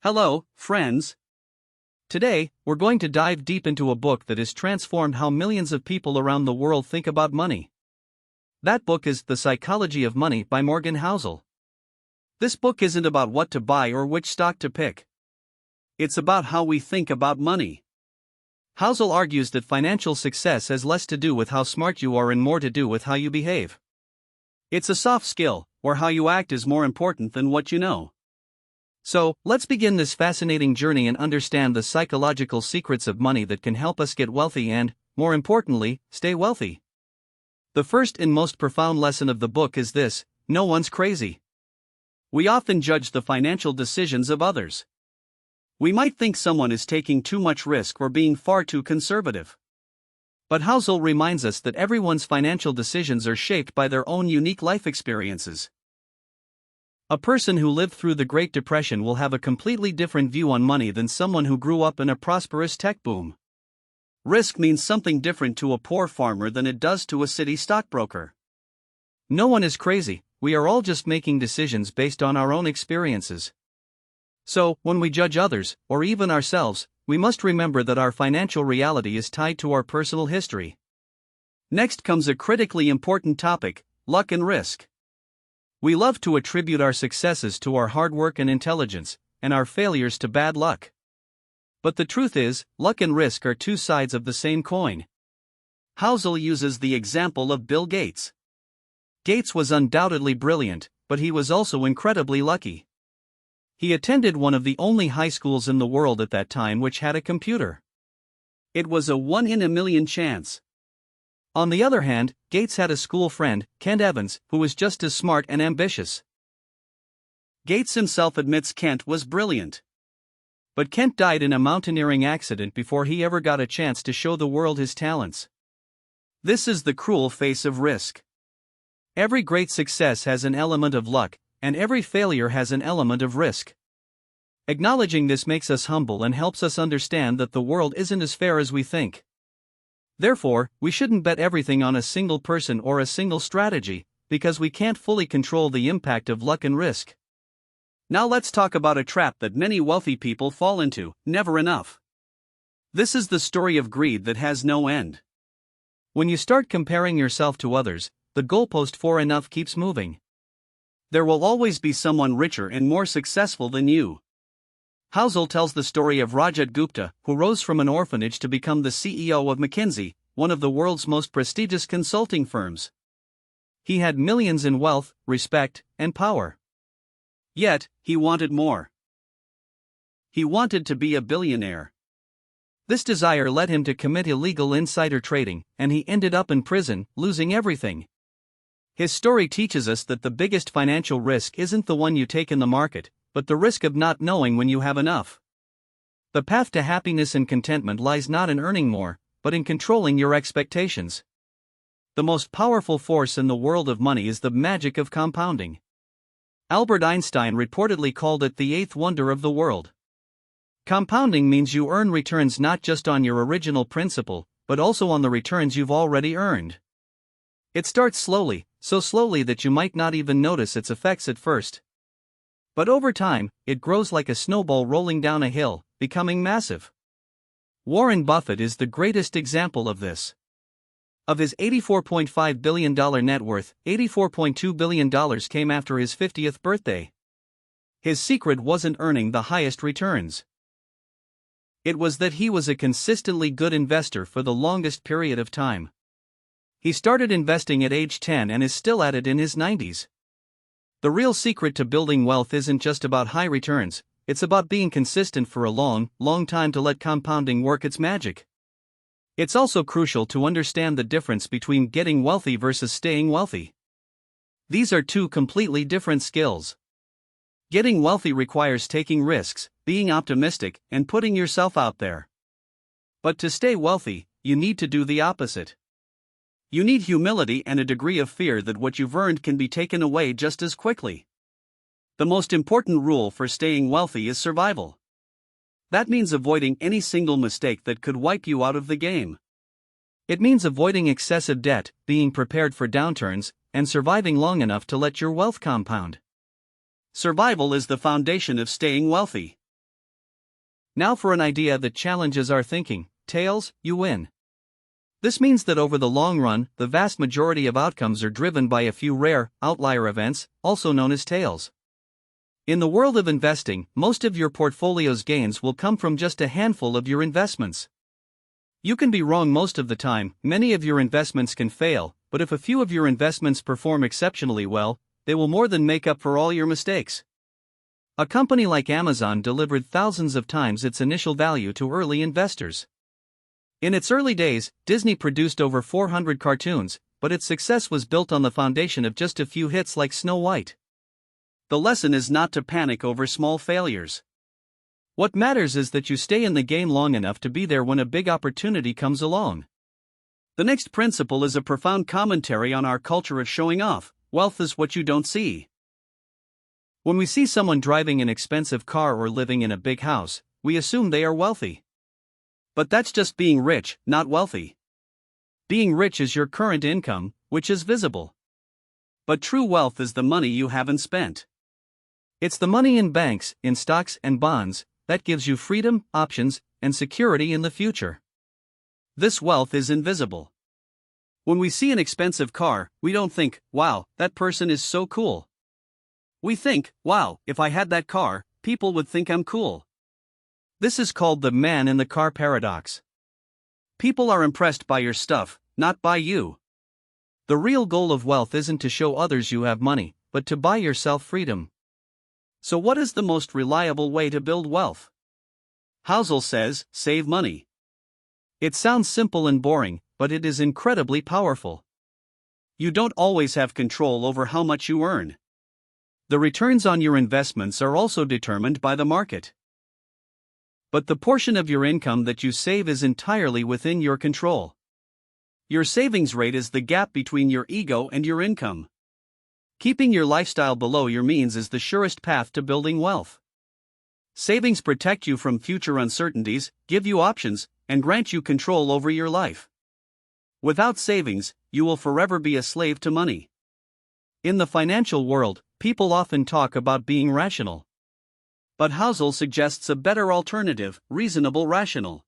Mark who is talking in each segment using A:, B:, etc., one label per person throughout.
A: Hello, friends. Today, we're going to dive deep into a book that has transformed how millions of people around the world think about money. That book is The Psychology of Money by Morgan Housel. This book isn't about what to buy or which stock to pick. It's about how we think about money. Housel argues that financial success has less to do with how smart you are and more to do with how you behave. It's a soft skill, where how you act is more important than what you know. So, let's begin this fascinating journey and understand the psychological secrets of money that can help us get wealthy and, more importantly, stay wealthy. The first and most profound lesson of the book is this: no one's crazy. We often judge the financial decisions of others. We might think someone is taking too much risk or being far too conservative. But Housel reminds us that everyone's financial decisions are shaped by their own unique life experiences. A person who lived through the Great Depression will have a completely different view on money than someone who grew up in a prosperous tech boom. Risk means something different to a poor farmer than it does to a city stockbroker. No one is crazy, we are all just making decisions based on our own experiences. So, when we judge others, or even ourselves, we must remember that our financial reality is tied to our personal history. Next comes a critically important topic: luck and risk. We love to attribute our successes to our hard work and intelligence, and our failures to bad luck. But the truth is, luck and risk are two sides of the same coin. Housel uses the example of Bill Gates. Gates was undoubtedly brilliant, but he was also incredibly lucky. He attended one of the only high schools in the world at that time which had a computer. It was a 1 in a million chance. On the other hand, Gates had a school friend, Kent Evans, who was just as smart and ambitious. Gates himself admits Kent was brilliant. But Kent died in a mountaineering accident before he ever got a chance to show the world his talents. This is the cruel face of risk. Every great success has an element of luck, and every failure has an element of risk. Acknowledging this makes us humble and helps us understand that the world isn't as fair as we think. Therefore, we shouldn't bet everything on a single person or a single strategy, because we can't fully control the impact of luck and risk. Now let's talk about a trap that many wealthy people fall into: never enough. This is the story of greed that has no end. When you start comparing yourself to others, the goalpost for enough keeps moving. There will always be someone richer and more successful than you. Housel tells the story of Rajat Gupta, who rose from an orphanage to become the CEO of McKinsey, one of the world's most prestigious consulting firms. He had millions in wealth, respect, and power. Yet, he wanted more. He wanted to be a billionaire. This desire led him to commit illegal insider trading, and he ended up in prison, losing everything. His story teaches us that the biggest financial risk isn't the one you take in the market, but the risk of not knowing when you have enough. The path to happiness and contentment lies not in earning more, but in controlling your expectations. The most powerful force in the world of money is the magic of compounding. Albert Einstein reportedly called it the eighth wonder of the world. Compounding means you earn returns not just on your original principal, but also on the returns you've already earned. It starts slowly, so slowly that you might not even notice its effects at first. But over time, it grows like a snowball rolling down a hill, becoming massive. Warren Buffett is the greatest example of this. Of his $84.5 billion net worth, $84.2 billion came after his 50th birthday. His secret wasn't earning the highest returns. It was that he was a consistently good investor for the longest period of time. He started investing at age 10 and is still at it in his 90s. The real secret to building wealth isn't just about high returns, it's about being consistent for a long, long time to let compounding work its magic. It's also crucial to understand the difference between getting wealthy versus staying wealthy. These are two completely different skills. Getting wealthy requires taking risks, being optimistic, and putting yourself out there. But to stay wealthy, you need to do the opposite. You need humility and a degree of fear that what you've earned can be taken away just as quickly. The most important rule for staying wealthy is survival. That means avoiding any single mistake that could wipe you out of the game. It means avoiding excessive debt, being prepared for downturns, and surviving long enough to let your wealth compound. Survival is the foundation of staying wealthy. Now for an idea that challenges our thinking: tails, you win. This means that over the long run, the vast majority of outcomes are driven by a few rare, outlier events, also known as tails. In the world of investing, most of your portfolio's gains will come from just a handful of your investments. You can be wrong most of the time, many of your investments can fail, but if a few of your investments perform exceptionally well, they will more than make up for all your mistakes. A company like Amazon delivered thousands of times its initial value to early investors. In its early days, Disney produced over 400 cartoons, but its success was built on the foundation of just a few hits like Snow White. The lesson is not to panic over small failures. What matters is that you stay in the game long enough to be there when a big opportunity comes along. The next principle is a profound commentary on our culture of showing off. Wealth is what you don't see. When we see someone driving an expensive car or living in a big house, we assume they are wealthy. But that's just being rich, not wealthy. Being rich is your current income, which is visible. But true wealth is the money you haven't spent. It's the money in banks, in stocks and bonds, that gives you freedom, options, and security in the future. This wealth is invisible. When we see an expensive car, we don't think, wow, that person is so cool. We think, wow, if I had that car, people would think I'm cool. This is called the man in the car paradox. People are impressed by your stuff, not by you. The real goal of wealth isn't to show others you have money, but to buy yourself freedom. So what is the most reliable way to build wealth? Housel says, save money. It sounds simple and boring, but it is incredibly powerful. You don't always have control over how much you earn. The returns on your investments are also determined by the market. But the portion of your income that you save is entirely within your control. Your savings rate is the gap between your ego and your income. Keeping your lifestyle below your means is the surest path to building wealth. Savings protect you from future uncertainties, give you options, and grant you control over your life. Without savings, you will forever be a slave to money. In the financial world, people often talk about being rational. But Housel suggests a better alternative: reasonable rational.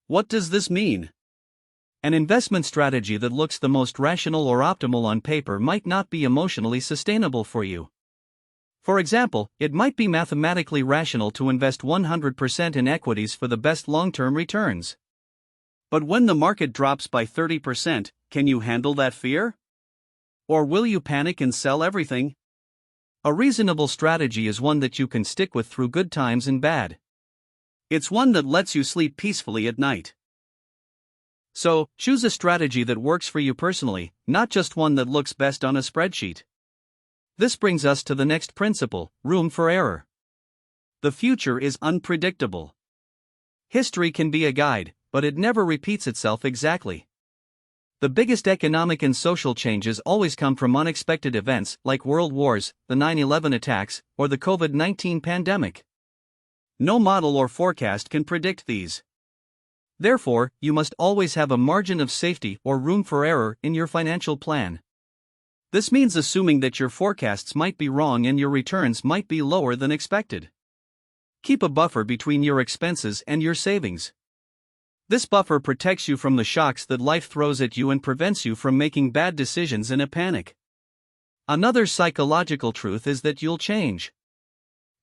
A: What does this mean? An investment strategy that looks the most rational or optimal on paper might not be emotionally sustainable for you. For example, it might be mathematically rational to invest 100% in equities for the best long-term returns. But when the market drops by 30%, can you handle that fear? Or will you panic and sell everything? A reasonable strategy is one that you can stick with through good times and bad. It's one that lets you sleep peacefully at night. So, choose a strategy that works for you personally, not just one that looks best on a spreadsheet. This brings us to the next principle: room for error. The future is unpredictable. History can be a guide, but it never repeats itself exactly. The biggest economic and social changes always come from unexpected events like world wars, the 9/11 attacks, or the COVID-19 pandemic. No model or forecast can predict these. Therefore, you must always have a margin of safety or room for error in your financial plan. This means assuming that your forecasts might be wrong and your returns might be lower than expected. Keep a buffer between your expenses and your savings. This buffer protects you from the shocks that life throws at you and prevents you from making bad decisions in a panic. Another psychological truth is that you'll change.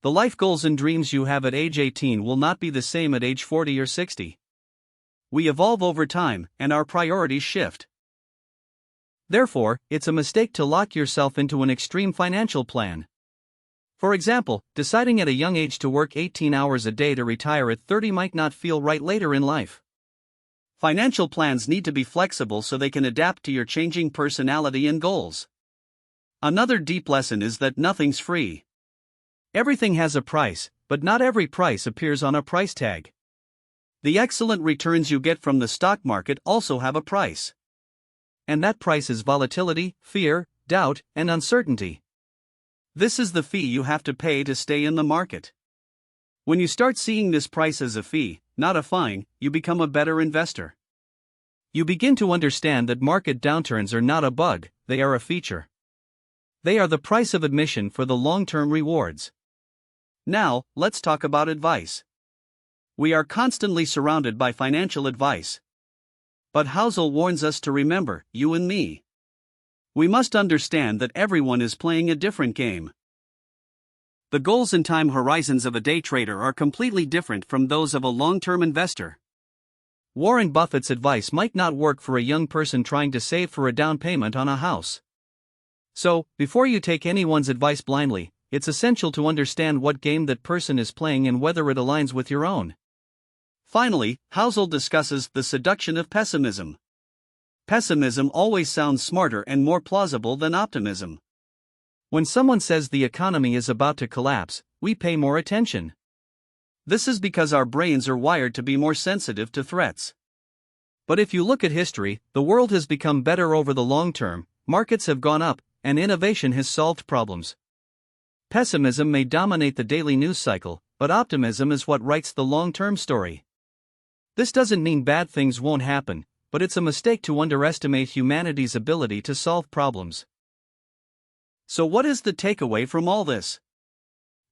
A: The life goals and dreams you have at age 18 will not be the same at age 40 or 60. We evolve over time, and our priorities shift. Therefore, it's a mistake to lock yourself into an extreme financial plan. For example, deciding at a young age to work 18 hours a day to retire at 30 might not feel right later in life. Financial plans need to be flexible so they can adapt to your changing personality and goals. Another deep lesson is that nothing's free. Everything has a price, but not every price appears on a price tag. The excellent returns you get from the stock market also have a price. And that price is volatility, fear, doubt, and uncertainty. This is the fee you have to pay to stay in the market. When you start seeing this price as a fee, not a fine, you become a better investor. You begin to understand that market downturns are not a bug, they are a feature. They are the price of admission for the long-term rewards. Now, let's talk about advice. We are constantly surrounded by financial advice. But Housel warns us to remember, you and me. We must understand that everyone is playing a different game. The goals and time horizons of a day trader are completely different from those of a long-term investor. Warren Buffett's advice might not work for a young person trying to save for a down payment on a house. So, before you take anyone's advice blindly, it's essential to understand what game that person is playing and whether it aligns with your own. Finally, Housel discusses the seduction of pessimism. Pessimism always sounds smarter and more plausible than optimism. When someone says the economy is about to collapse, we pay more attention. This is because our brains are wired to be more sensitive to threats. But if you look at history, the world has become better over the long term, markets have gone up, and innovation has solved problems. Pessimism may dominate the daily news cycle, but optimism is what writes the long-term story. This doesn't mean bad things won't happen, but it's a mistake to underestimate humanity's ability to solve problems. So what is the takeaway from all this?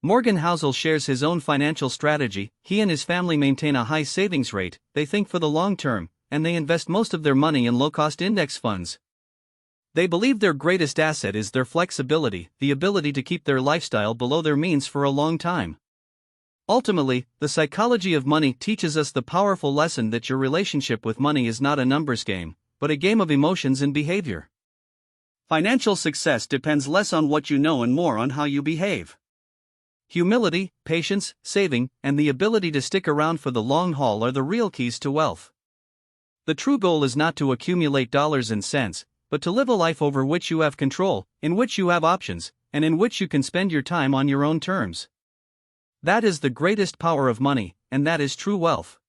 A: Morgan Housel shares his own financial strategy. He and his family maintain a high savings rate, they think for the long term, and they invest most of their money in low-cost index funds. They believe their greatest asset is their flexibility, the ability to keep their lifestyle below their means for a long time. Ultimately, the psychology of money teaches us the powerful lesson that your relationship with money is not a numbers game, but a game of emotions and behavior. Financial success depends less on what you know and more on how you behave. Humility, patience, saving, and the ability to stick around for the long haul are the real keys to wealth. The true goal is not to accumulate dollars and cents, but to live a life over which you have control, in which you have options, and in which you can spend your time on your own terms. That is the greatest power of money, and that is true wealth.